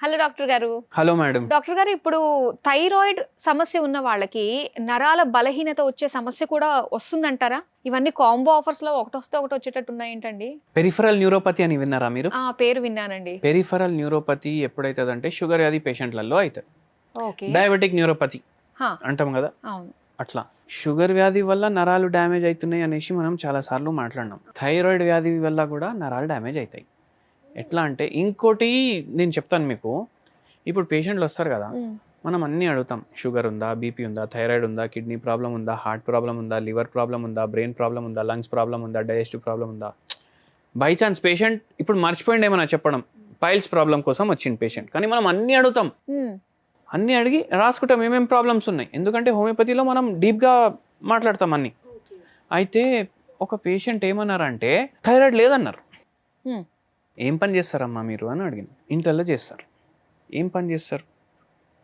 Hello doctor గారు. Hello madam. Doctor గారు, ఇప్పుడు థైరాయిడ్ సమస్య ఉన్న వాళ్ళకి నరాల బలహీనత వచ్చే సమస్య కూడా వస్తుందంటారా? ఇవన్నీ కాంబో ఆఫర్స్ లో ఒకటొస్తే ఒకటి వచ్చేటట్టు ఉన్నాయేంటండి? పెరిఫరల్ న్యూరోపతి అని విన్నారా మీరు? పేరు విన్నానండి. పెరిఫరల్ న్యూరోపతి ఎప్పుడైతుందంటే షుగర్ వ్యాధి పేషెంట్లలో అవుతుంది. ఓకే. డయాబెటిక్ న్యూరోపతి అంటాం కదా, అవును. అట్లా షుగర్ వ్యాధి వల్ల నరాలు డ్యామేజ్ అవుతున్నాయి అనేసి మనం చాలా సార్లు మాట్లాడినాం. థైరాయిడ్ వ్యాధి వల్ల కూడా నరాలు డ్యామేజ్ అవుతాయి. ఎట్లా అంటే ఇంకోటి నేను చెప్తాను మీకు. ఇప్పుడు పేషెంట్లు వస్తారు కదా, మనం అన్నీ అడుగుతాం. షుగర్ ఉందా, బీపీ ఉందా, థైరాయిడ్ ఉందా, కిడ్నీ ప్రాబ్లం ఉందా, హార్ట్ ప్రాబ్లం ఉందా, లివర్ ప్రాబ్లం ఉందా, బ్రెయిన్ ప్రాబ్లం ఉందా, లంగ్స్ ప్రాబ్లం ఉందా, డైజెస్టివ్ ప్రాబ్లం ఉందా. బై ఛాన్స్ పేషెంట్ ఇప్పుడు మర్చిపోయింది ఏమన్నా చెప్పడం, పైల్స్ ప్రాబ్లం కోసం వచ్చింది పేషెంట్, కానీ మనం అన్నీ అడుగుతాం. అన్నీ అడిగి రాసుకుంటాం ఏమేమి ప్రాబ్లమ్స్ ఉన్నాయి. ఎందుకంటే హోమియోపతిలో మనం డీప్గా మాట్లాడతాం అన్నీ. అయితే ఒక పేషెంట్ ఏమన్నారంటే థైరాయిడ్ లేదన్నారు. ఏం పని చేస్తారమ్మా మీరు అని అడిగింది. ఇంట్లలో చేస్తారు. ఏం పని చేస్తారు?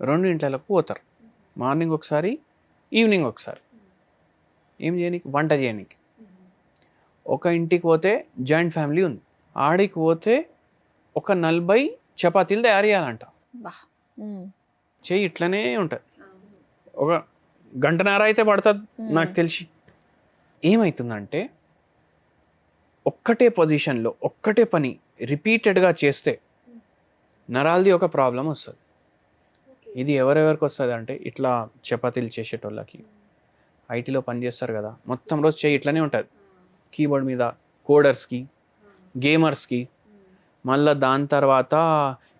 2 ఇంట్లకు పోతారు. మార్నింగ్ ఒకసారి, ఈవినింగ్ ఒకసారి. ఏం చేయనీకి? వంట చేయనీకి. ఒక ఇంటికి పోతే జాయింట్ ఫ్యామిలీ ఉంది, ఆడికి పోతే ఒక 40 చపాతీలు తయారు చేయాలంట. చెయ్యి ఇట్లనే ఉంటుంది. ఒక గంటన్నర అయితే పడుతుంది నాకు తెలిసి. ఏమవుతుందంటే ఒక్కటే పొజిషన్లో ఒక్కటే పని రిపీటెడ్గా చేస్తే నరాలది ఒక ప్రాబ్లం వస్తుంది. ఇది ఎవరెవరికి వస్తుంది అంటే ఇట్లా చపాతీలు చేసేటోళ్ళకి, ఐటీలో పనిచేస్తారు కదా, మొత్తం రోజు చేయి ఇట్లనే ఉంటుంది కీబోర్డ్ మీద, కోడర్స్కి, గేమర్స్కి. మళ్ళీ దాని తర్వాత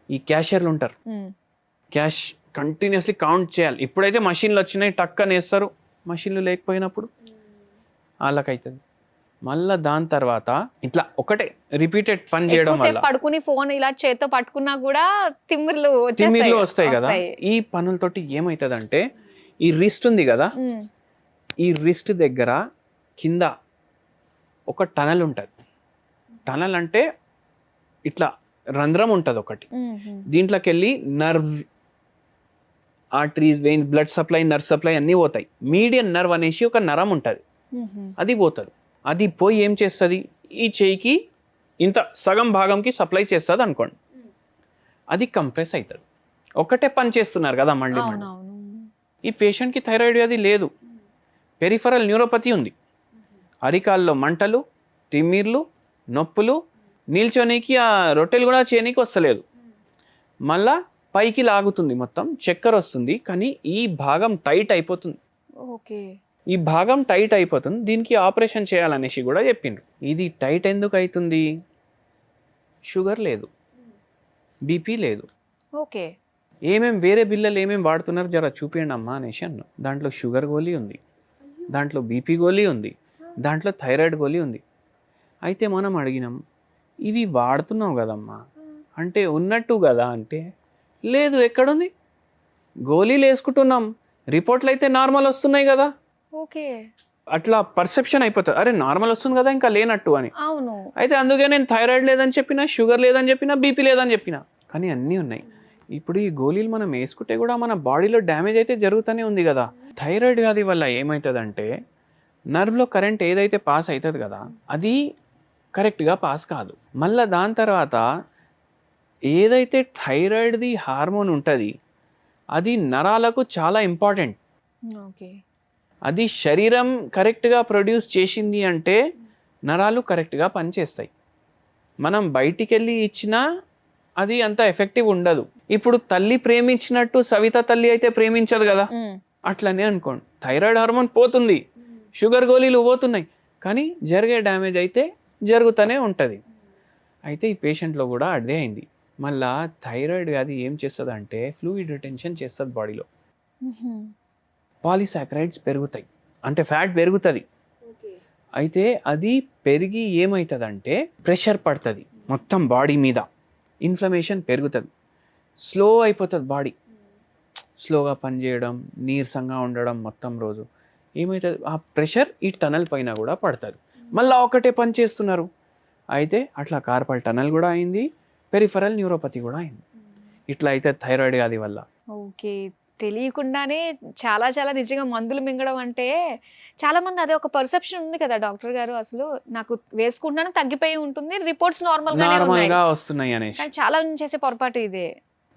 ఈ క్యాషియర్లు ఉంటారు, క్యాష్ కంటిన్యూస్లీ కౌంట్ చేయాలి. ఇప్పుడైతే మషిన్లు వచ్చినాయి, టక్కని వేస్తారు. మషిన్లు లేకపోయినప్పుడు వాళ్ళకైతుంది. మళ్ళీ దాని తర్వాత ఇట్లా ఒకటే రిపీటెడ్ పని చేయడం వల్ల పడుకుని ఫోన్ ఇలా చేత్తో పట్టుకున్నా కూడా తిమ్మిర్లు వస్తాయి కదా. ఈ పనులతోటి ఏమవుతుందంటే ఈ రిస్ట్ ఉంది కదా, ఈ రిస్ట్ దగ్గర కింద ఒక టనల్ ఉంటుంది. టనల్ అంటే ఇట్లా రంధ్రం ఉంటుంది ఒకటి. దీంట్లోకి వెళ్ళి nerve, arteries, veins, blood supply, nerve supply అన్నీ పోతాయి. మీడియన్ నర్వ్ అనేసి ఒక నరం ఉంటుంది, అది పోతుంది. అది పోయి ఏం చేస్తుంది, ఈ చేయికి ఇంత సగం భాగంకి సప్లై చేస్తుంది అనుకోండి. అది కంప్రెస్ అవుతుంది. ఒకటే పని చేస్తున్నారు కదా మళ్ళీ. ఈ పేషెంట్కి థైరాయిడ్ వ్యాధి లేదు, పెరిఫరల్ న్యూరోపతి ఉంది. అరికాల్లో మంటలు, తిమ్మిర్లు, నొప్పులు, నిల్చోనీకి ఆ రొట్టెలు కూడా చేయనీకి వస్తలేదు. మళ్ళా పైకి లాగుతుంది, మొత్తం చక్కెర వస్తుంది, కానీ ఈ భాగం టైట్ అయిపోతుంది. ఓకే, ఈ భాగం టైట్ అయిపోతుంది, దీనికి ఆపరేషన్ చేయాలనేసి కూడా చెప్పిండ్రు. ఇది టైట్ ఎందుకు అవుతుంది? షుగర్ లేదు, బీపీ లేదు. ఓకే, వేరే బిల్లలు ఏమేమి వాడుతున్నారు జర చూపించండి అమ్మా అనేసి అన్నాం. దాంట్లో షుగర్ గోళీ ఉంది, దాంట్లో బీపీ గోళీ ఉంది, దాంట్లో థైరాయిడ్ గోళీ ఉంది. అయితే మనం అడిగినాం, ఇవి వాడుతున్నావు కదమ్మా అంటే ఉన్నట్టు కదా అంటే, లేదు ఎక్కడుంది, గోళీలు వేసుకుంటున్నాం, రిపోర్ట్లు అయితే నార్మల్ వస్తున్నాయి కదా. ఓకే, అట్లా పర్సెప్షన్ అయిపోతుంది, అరే నార్మల్ వస్తుంది కదా ఇంకా లేనట్టు అని. అవును. అయితే అందుకే నేను థైరాయిడ్ లేదని చెప్పినా, షుగర్ లేదని చెప్పినా, బీపీ లేదని చెప్పినా, కానీ అన్నీ ఉన్నాయి. ఇప్పుడు ఈ గోళీలు మనం వేసుకుంటే కూడా మన బాడీలో డ్యామేజ్ అయితే జరుగుతూనే ఉంది కదా. థైరాయిడ్ వ్యాధి వల్ల ఏమవుతుందంటే నర్వ్లో కరెంట్ ఏదైతే పాస్ అవుతుంది కదా, అది కరెక్ట్గా పాస్ కాదు. మళ్ళీ దాని తర్వాత ఏదైతే థైరాయిడ్ది హార్మోన్ ఉంటుంది అది నరాలకు చాలా ఇంపార్టెంట్. ఓకే, అది శరీరం కరెక్ట్గా ప్రొడ్యూస్ చేసింది అంటే నరాలు కరెక్ట్గా పనిచేస్తాయి. మనం బయటికి వెళ్ళి ఇచ్చినా అది అంత ఎఫెక్టివ్ ఉండదు. ఇప్పుడు తల్లి ప్రేమించినట్టు సవిత తల్లి అయితే ప్రేమించదు కదా, అట్లనే అనుకోండి. థైరాయిడ్ హార్మోన్ పోతుంది, షుగర్ గోళీలు పోతున్నాయి, కానీ జరిగే డ్యామేజ్ అయితే జరుగుతూనే ఉంటుంది. అయితే ఈ పేషెంట్లో కూడా అదే అయింది. మళ్ళా థైరాయిడ్ వ్యాధి ఏం చేస్తుంది అంటే ఫ్లూయిడ్ రిటెన్షన్ చేస్తుంది బాడీలో. పాలిసాకరైడ్స్ పెరుగుతాయి, అంటే ఫ్యాట్ పెరుగుతుంది. అయితే అది పెరిగి ఏమవుతుందంటే ప్రెషర్ పడుతుంది మొత్తం బాడీ మీద, ఇన్ఫ్లమేషన్ పెరుగుతుంది, స్లో అయిపోతుంది బాడీ, స్లోగా పనిచేయడం, నీరసంగా ఉండడం మొత్తం రోజు. ఏమవుతుంది, ఆ ప్రెషర్ ఈ టనల్ పైన కూడా పడుతుంది. మళ్ళీ ఒకటే పని చేస్తున్నారు. అయితే అట్లా కార్పల్ టనల్ కూడా అయింది, పెరిఫరల్ న్యూరోపతి కూడా అయింది. ఇట్లా అయితే థైరాయిడ్ వ్యాధి వల్ల. ఓకే, తెలియకుండానే చాలా చాలా నిజంగా మందులు మింగడం అంటే చాలా మంది అదే ఒక పర్సెప్షన్ ఉంది కదా డాక్టర్ గారు. అసలు నాకు వేసుకుంటున్నాను తగ్గిపోయి ఉంటుంది, రిపోర్ట్స్ నార్మల్ గా వస్తున్నాయి అనేసి. కానీ చాలా మంది చేసే పొరపాటు ఇదే.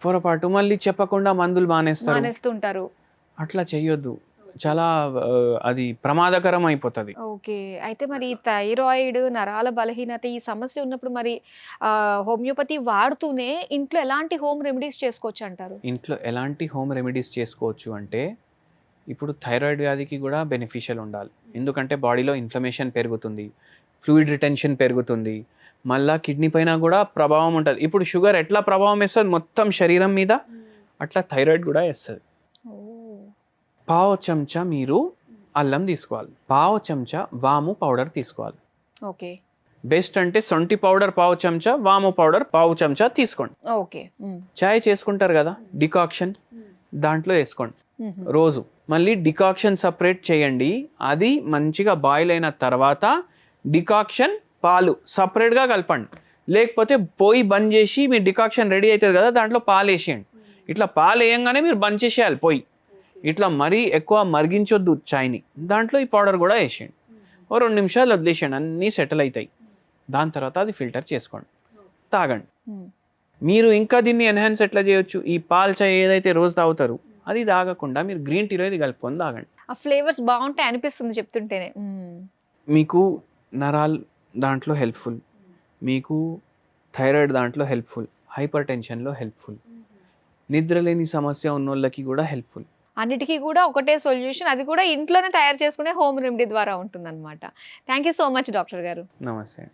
పొరపాటు మళ్ళీ చెప్పకుండా మందులు మానేస్తారు. మానేస్తుంటారు. అట్లా చెయ్యొద్దు. చాలా అది ప్రమాదకరం అయిపోతుంది. ఓకే. అయితే మరి ఈ థైరాయిడ్, నరాల బలహీనత ఈ సమస్య ఉన్నప్పుడు మరి హోమియోపతి వాడుతూనే ఇంట్లో ఎలాంటి హోమ్ రెమెడీస్ చేసుకోవచ్చు అంటారు? ఇంట్లో ఎలాంటి హోమ్ రెమెడీస్ చేసుకోవచ్చు అంటే, ఇప్పుడు థైరాయిడ్ వ్యాధికి కూడా బెనిఫిషియల్ ఉండాలి. ఎందుకంటే బాడీలో ఇన్ఫ్లమేషన్ పెరుగుతుంది, ఫ్లూయిడ్ రిటెన్షన్ పెరుగుతుంది, మళ్ళా కిడ్నీ పైన కూడా ప్రభావం ఉంటుంది. ఇప్పుడు షుగర్ ఎట్లా ప్రభావం వేస్తుంది మొత్తం శరీరం మీద, అట్లా థైరాయిడ్ కూడా వేస్తుంది. పావు చెంచా మీరు అల్లం తీసుకోవాలి, పావు చెంచా వాము పౌడర్ తీసుకోవాలి. ఓకే. బెస్ట్ అంటే సొంటి పౌడర్ పావు చెంచా, వాము పౌడర్ పావు చెంచా తీసుకోండి. ఓకే. చాయ్ చేసుకుంటారు కదా, డికాక్షన్ దాంట్లో వేసుకోండి రోజు. మళ్ళీ డికాక్షన్ సపరేట్ చేయండి, అది మంచిగా బాయిల్ అయిన తర్వాత డికాక్షన్ పాలు సపరేట్గా కలపండి. లేకపోతే పొయ్యి బంద్ చేసి మీ డికాక్షన్ రెడీ అవుతుంది కదా, దాంట్లో పాలు వేసేయండి. ఇట్లా పాలు వేయంగానే మీరు బంద్ చేసేయాలి పొయ్యి. ఇట్లా మరీ ఎక్కువ మరిగించొద్దు చాయ్ని. దాంట్లో ఈ పౌడర్ కూడా వేసేయండి. ఓ 2 నిమిషాలు వదిలేసేయండి, అన్నీ సెటిల్ అవుతాయి. దాని తర్వాత అది ఫిల్టర్ చేసుకోండి, తాగండి. మీరు ఇంకా దీన్ని ఎన్హాన్స్ ఎట్లా చేయొచ్చు, ఈ పాల్ చాయ్ ఏదైతే రోజు తాగుతారు అది తాగకుండా మీరు గ్రీన్ టీలో ఇది కలుపుకొని తాగండి. ఆ ఫ్లేవర్స్ బాగుంటాయి అనిపిస్తుంది చెప్తుంటేనే. మీకు నరాల్ దాంట్లో హెల్ప్ఫుల్, మీకు థైరాయిడ్ దాంట్లో హెల్ప్ఫుల్, హైపర్ టెన్షన్లో హెల్ప్ఫుల్, నిద్రలేని సమస్య ఉన్న వాళ్ళకి కూడా హెల్ప్ఫుల్. అన్నిటికీ కూడా ఒకటే సొల్యూషన్, అది కూడా ఇంట్లోనే తయారు చేసుకునే హోమ్ రెమెడీ ద్వారా ఉంటుందన్నమాట. Thank you so much doctor గారు. నమస్తే.